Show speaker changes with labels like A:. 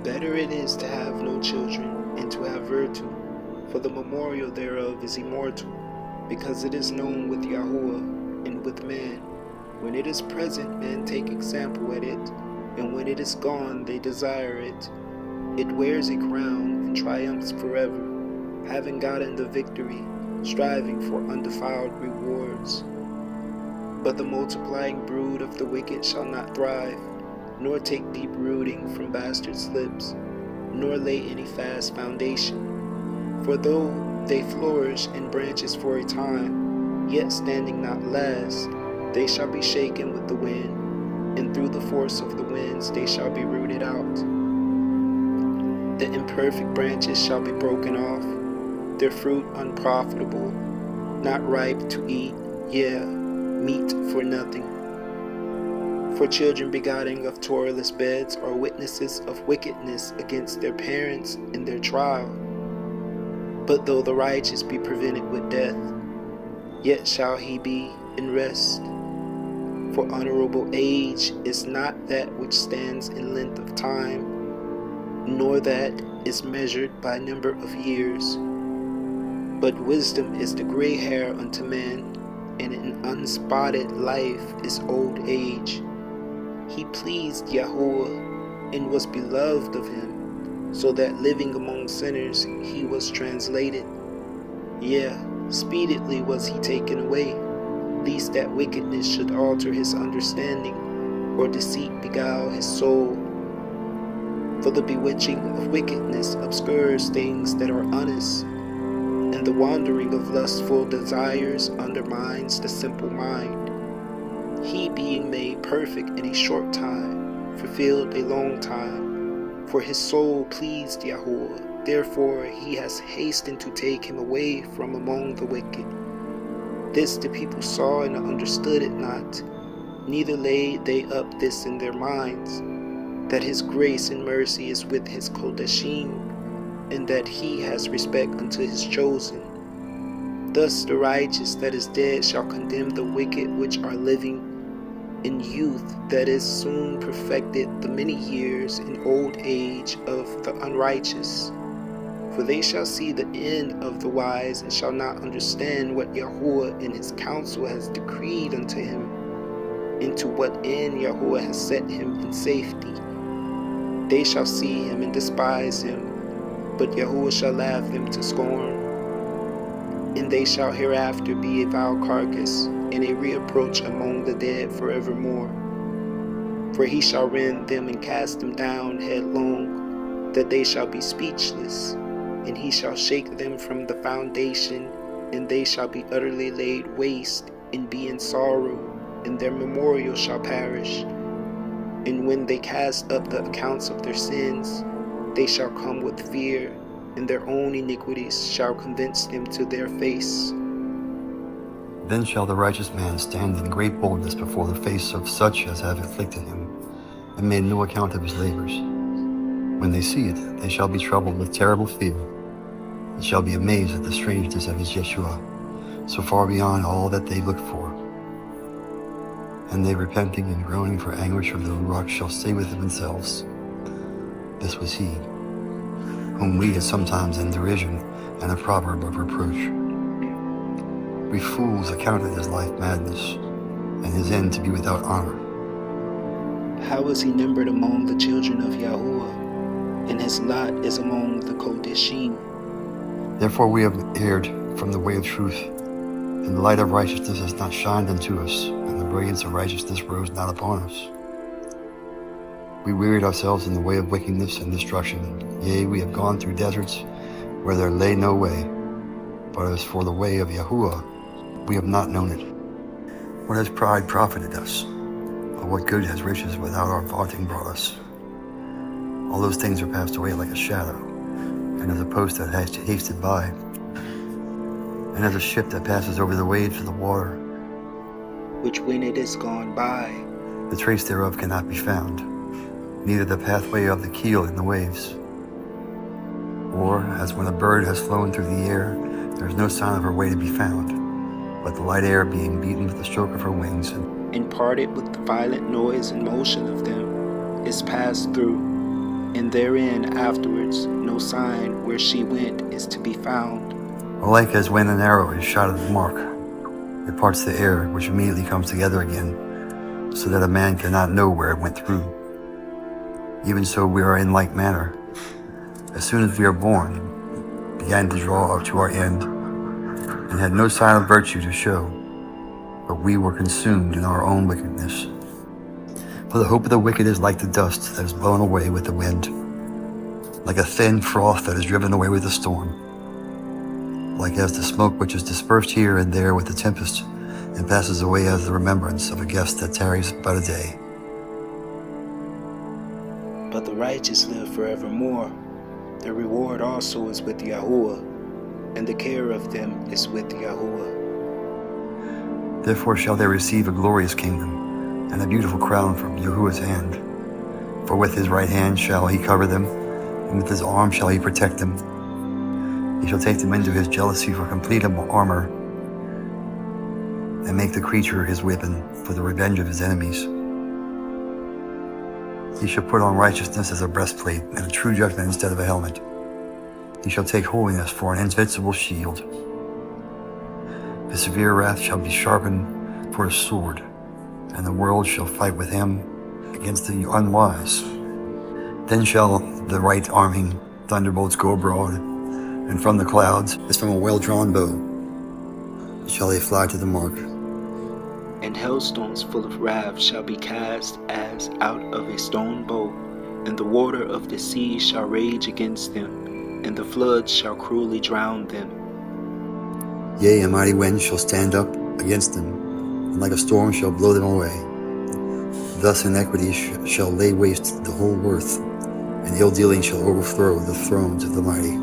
A: Better it is to have no children and to have virtue, for the memorial thereof is immortal, because it is known with Yahuwah and with man. When it is present, men take example at it, and when it is gone, they desire it. It wears a crown and triumphs forever, having gotten the victory, striving for undefiled rewards. But the multiplying brood of the wicked shall not thrive, nor take deep rooting from bastards' lips, nor lay any fast foundation. For though they flourish in branches for a time, yet standing not last, they shall be shaken with the wind, and through the force of the winds they shall be rooted out. The imperfect branches shall be broken off, their fruit unprofitable, not ripe to eat, yea, meat for nothing. For children begotten of toilless beds are witnesses of wickedness against their parents in their trial. But though the righteous be prevented with death, yet shall he be in rest. For honorable age is not that which stands in length of time, nor that is measured by number of years. But wisdom is the gray hair unto man, and an unspotted life is old age. He pleased Yahuwah and was beloved of him, so that living among sinners he was translated. Yea, speedily was he taken away, lest that wickedness should alter his understanding, or deceit beguile his soul. For the bewitching of wickedness obscures things that are honest, and the wandering of lustful desires undermines the simple mind. He being made perfect in a short time, fulfilled a long time, for his soul pleased Yahuwah. Therefore he has hastened to take him away from among the wicked. This the people saw and understood it not, neither laid they up this in their minds, that his grace and mercy is with his Kodeshim, and that he has respect unto his chosen. Thus the righteous that is dead shall condemn the wicked which are living, in youth that is soon perfected the many years in old age of the unrighteous. For they shall see the end of the wise, and shall not understand what Yahuwah in his counsel has decreed unto him, into what end Yahuwah has set him in safety. They shall see him and despise him, but Yahuwah shall laugh them to scorn. And they shall hereafter be a vile carcass, and a reproach among the dead forevermore. For he shall rend them and cast them down headlong, that they shall be speechless, and he shall shake them from the foundation, and they shall be utterly laid waste, and be in sorrow, and their memorial shall perish. And when they cast up the accounts of their sins, they shall come with fear, and their own iniquities shall convince them to their face.
B: Then shall the righteous man stand in great boldness before the face of such as have afflicted him, and made no account of his labors. When they see it, they shall be troubled with terrible fear, and shall be amazed at the strangeness of his Yeshua, so far beyond all that they looked for. And they, repenting and groaning for anguish of the Ruach, shall say within themselves, This was he, whom we had sometimes in derision and a proverb of reproach. We fools accounted his life madness, and his end to be without honor.
A: How is he numbered among the children of Yahuwah, and his lot is among the Kodeshim?
B: Therefore we have erred from the way of truth, and the light of righteousness has not shined unto us, and the brilliance of righteousness rose not upon us. We wearied ourselves in the way of wickedness and destruction. Yea, we have gone through deserts where there lay no way. But as for the way of Yahuwah, we have not known it. What has pride profited us? Or what good has riches without our vaunting brought us? All those things are passed away like a shadow, and as a post that has hasted by, and as a ship that passes over the waves of the water,
A: which when it is gone by,
B: the trace thereof cannot be found, neither the pathway of the keel in the waves. Or as when a bird has flown through the air, there is no sign of her way to be found, but the light air being beaten with the stroke of her wings,
A: and parted with the violent noise and motion of them, is passed through. and therein afterwards no sign where she went is to be found.
B: Alike as when an arrow is shot at the mark, it parts the air, which immediately comes together again, so that a man cannot know where it went through. Even so we are in like manner, as soon as we are born, began to draw up to our end, and had no sign of virtue to show, but we were consumed in our own wickedness. For the hope of the wicked is like the dust that is blown away with the wind, like a thin froth that is driven away with the storm, like as the smoke which is dispersed here and there with the tempest, and passes away as the remembrance of a guest that tarries but a day.
A: But the righteous live forevermore. Their reward also is with Yahuwah, and the care of them is with Yahuwah.
B: Therefore shall they receive a glorious kingdom, and a beautiful crown from Yahuwah's hand. For with his right hand shall he cover them, and with his arm shall he protect them. He shall take them into his jealousy for complete armor, and make the creature his weapon for the revenge of his enemies. He shall put on righteousness as a breastplate, and a true judgment instead of a helmet. He shall take holiness for an invincible shield. His severe wrath shall be sharpened for a sword, and the world shall fight with him against the unwise. Then shall the right arming thunderbolts go abroad, and from the clouds, as from a well-drawn bow, shall they fly to the mark.
A: And hailstones full of wrath shall be cast as out of a stone bow, and the water of the sea shall rage against them, and the floods shall cruelly drown them.
B: Yea, a mighty wind shall stand up against them, and like a storm shall blow them away. Thus iniquity shall lay waste the whole earth, and ill-dealing shall overthrow the thrones of the mighty.